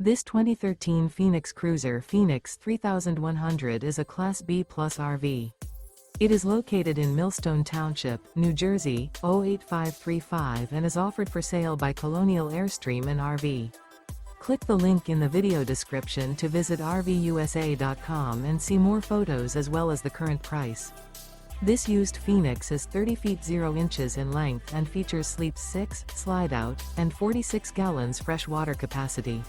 This 2013 Phoenix Cruiser Phoenix 3100 is a Class B Plus RV. It is located in Millstone Township, New Jersey, 08535 and is offered for sale by Colonial Airstream RV. Click the link in the video description to visit RVUSA.com and see more photos as well as the current price. This used Phoenix is 30 feet 0 inches in length and features sleep 6, slide-out, and 46 gallons fresh water capacity.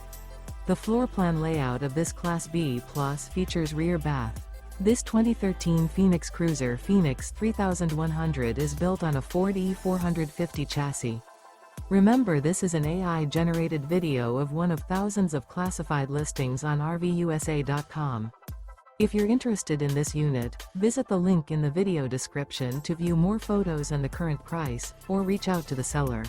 The floor plan layout of this Class B Plus features rear bath. This 2013 Phoenix Cruiser Phoenix 3100 is built on a Ford E450 chassis. Remember, this is an AI-generated video of one of thousands of classified listings on RVUSA.com. If you're interested in this unit, visit the link in the video description to view more photos and the current price, or reach out to the seller.